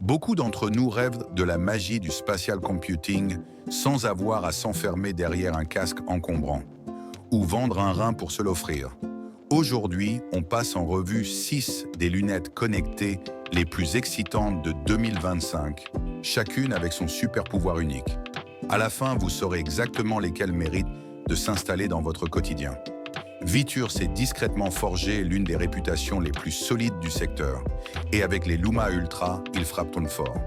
Beaucoup d'entre nous rêvent de la magie du spatial computing sans avoir à s'enfermer derrière un casque encombrant ou vendre un rein pour se l'offrir. Aujourd'hui, on passe en revue 6 des lunettes connectées les plus excitantes de 2025, chacune avec son super pouvoir unique. À la fin, vous saurez exactement lesquelles méritent de s'installer dans votre quotidien. Vitur s'est discrètement forgé l'une des réputations les plus solides du secteur, et avec les Luma Ultra, il frappe fort.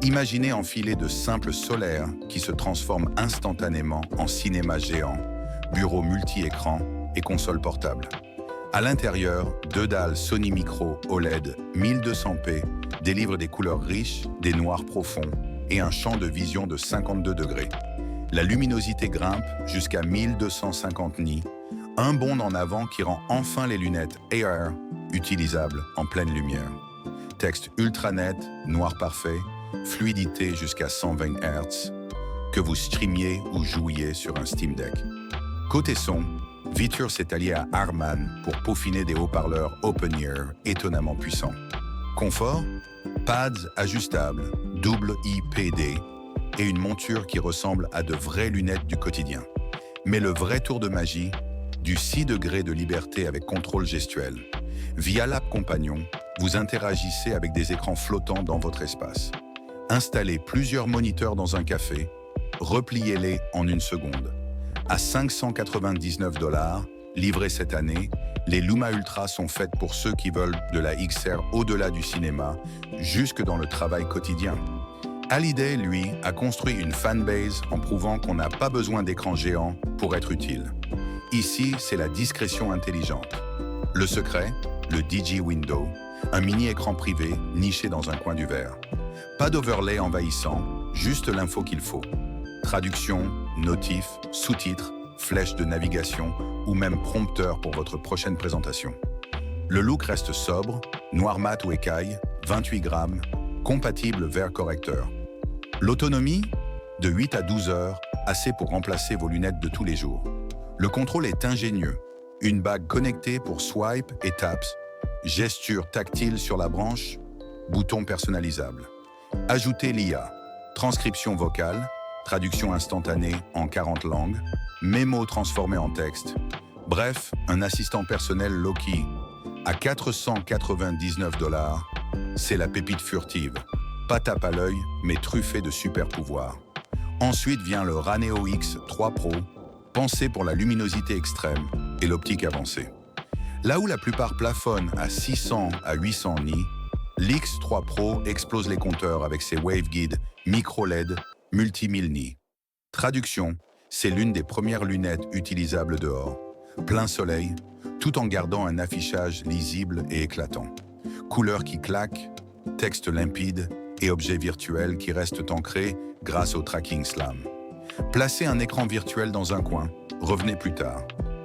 Imaginez enfiler de simples solaires qui se transforment instantanément en cinéma géant, bureau multi-écran et console portable. À l'intérieur, 2 dalles Sony Micro OLED 1200p délivrent des couleurs riches, des noirs profonds et un champ de vision de 52 degrés. La luminosité grimpe jusqu'à 1250 nits, un bond en avant qui rend enfin les lunettes AR utilisables en pleine lumière. Texte ultra net, noir parfait, fluidité jusqu'à 120 Hz, que vous streamiez ou jouiez sur un Steam Deck. Côté son, Vitur s'est allié à Harman pour peaufiner des haut-parleurs open-ear étonnamment puissants. Confort, pads ajustables, double IPD et une monture qui ressemble à de vraies lunettes du quotidien. Mais le vrai tour de magie, du 6 degrés de liberté avec contrôle gestuel. Via l'app Compagnon, vous interagissez avec des écrans flottants dans votre espace. Installez plusieurs moniteurs dans un café, repliez-les en 1 seconde. À 599 $, livrés cette année, les Luma Ultra sont faites pour ceux qui veulent de la XR au-delà du cinéma, jusque dans le travail quotidien. Hallyday, lui, a construit une fanbase en prouvant qu'on n'a pas besoin d'écran géant pour être utile. Ici, c'est la discrétion intelligente. Le secret, le DJ Window, un mini-écran privé niché dans un coin du verre. Pas d'overlay envahissant, juste l'info qu'il faut. Traduction, notifs, sous-titres, flèches de navigation ou même prompteur pour votre prochaine présentation. Le look reste sobre, noir mat ou écaille, 28 grammes, compatible verre correcteur. L'autonomie, de 8 à 12 heures, assez pour remplacer vos lunettes de tous les jours. Le contrôle est ingénieux. Une bague connectée pour swipe et taps, gesture tactile sur la branche, bouton personnalisable. Ajoutez l'IA, transcription vocale, traduction instantanée en 40 langues, mémo transformé en texte. Bref, un assistant personnel low-key. À 499 $, c'est la pépite furtive. Pas tape à l'œil, mais truffée de super pouvoirs. Ensuite vient le Raneo X3 Pro, pensé pour la luminosité extrême et l'optique avancée. Là où la plupart plafonnent à 600 à 800 nits, l'X3 Pro explose les compteurs avec ses waveguides micro-LED multi-1000 nits. Traduction, c'est l'une des premières lunettes utilisables dehors, plein soleil, tout en gardant un affichage lisible et éclatant. Couleurs qui claquent, texte limpide et objets virtuels qui restent ancrés grâce au tracking SLAM. Placez un écran virtuel dans un coin, revenez plus tard.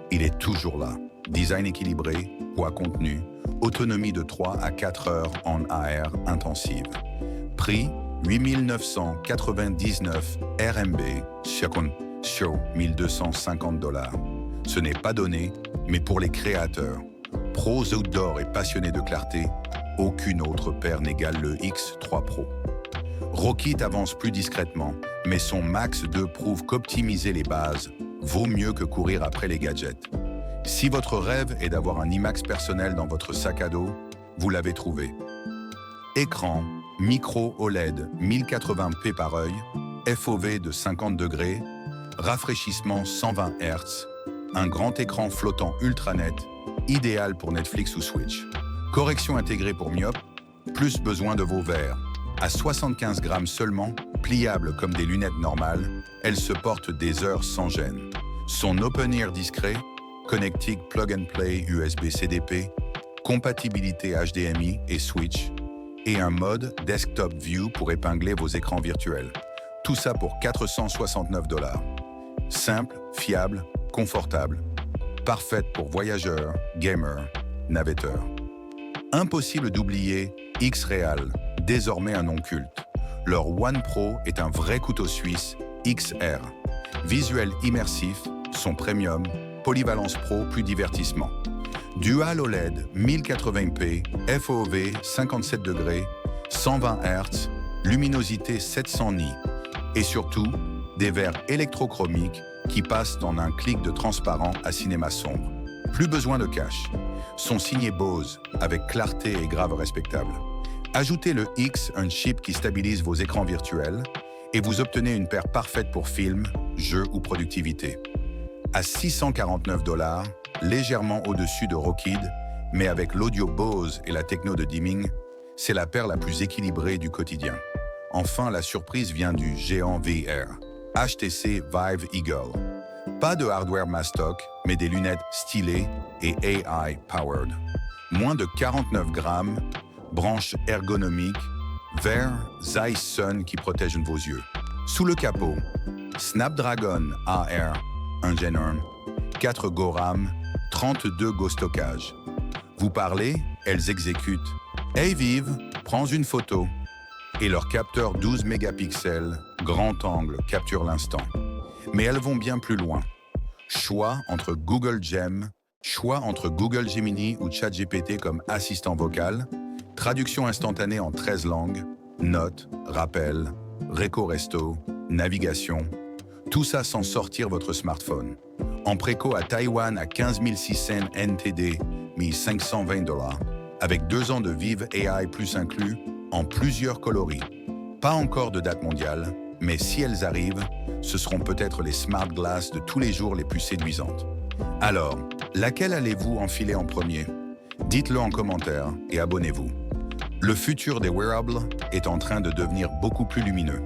Il est toujours là. Design équilibré, poids contenu, autonomie de 3 à 4 heures en AR intensive. Prix 8999 RMB, show 1250 $. Ce n'est pas donné, mais pour les créateurs, pros outdoor et passionnés de clarté, aucune autre paire n'égale le X3 Pro. Rockit avance plus discrètement, mais son Max 2 prouve qu'optimiser les bases vaut mieux que courir après les gadgets. Si votre rêve est d'avoir un IMAX personnel dans votre sac à dos, vous l'avez trouvé. Écran, micro OLED 1080p par œil, FOV de 50 degrés, rafraîchissement 120 Hz, un grand écran flottant ultra net, idéal pour Netflix ou Switch. Correction intégrée pour myope, plus besoin de vos verres. À 75 grammes seulement, pliable comme des lunettes normales, elle se porte des heures sans gêne. Son open-ear discret, connectique plug-and-play USB CDP, compatibilité HDMI et Switch, et un mode Desktop View pour épingler vos écrans virtuels. Tout ça pour 469 $. Simple, fiable, confortable, parfaite pour voyageurs, gamers, navetteurs. Impossible d'oublier X-Real, désormais un nom culte. Leur One Pro est un vrai couteau suisse XR. Visuel immersif, son premium, polyvalence pro plus divertissement. Dual OLED 1080p, FOV 57 degrés, 120 Hz, luminosité 700 nits et surtout des verres électrochromiques qui passent en un clic de transparent à cinéma sombre. Plus besoin de cache. Sont signés Bose avec clarté et grave respectable. Ajoutez le X, un chip qui stabilise vos écrans virtuels et vous obtenez une paire parfaite pour film, jeux ou productivité. À 649 $, légèrement au-dessus de Rokid, mais avec l'audio Bose et la techno de dimming, c'est la paire la plus équilibrée du quotidien. Enfin, la surprise vient du géant VR, HTC Vive Eagle. Pas de hardware mastoc, mais des lunettes stylées et AI-powered. Moins de 49 grammes, branches ergonomiques, verre Zeiss Sun qui protègent vos yeux. Sous le capot, Snapdragon AR, un Gen 1, 4 Go RAM, 32 Go stockage. Vous parlez, elles exécutent. Hey Vive, prends une photo. Et leur capteur 12 mégapixels, grand angle, capture l'instant. Mais elles vont bien plus loin. Choix entre Google Gem, choix entre Google Gemini ou ChatGPT comme assistant vocal, traduction instantanée en 13 langues, notes, rappels, réco resto, navigation, tout ça sans sortir votre smartphone. En préco à Taïwan à 15 600 NTD, 1520 $, avec 2 ans de Vive AI plus inclus, en plusieurs coloris. Pas encore de date mondiale, mais si elles arrivent, ce seront peut-être les smart glass de tous les jours les plus séduisantes. Alors, laquelle allez-vous enfiler en premier? Dites-le en commentaire et abonnez-vous. Le futur des wearables est en train de devenir beaucoup plus lumineux.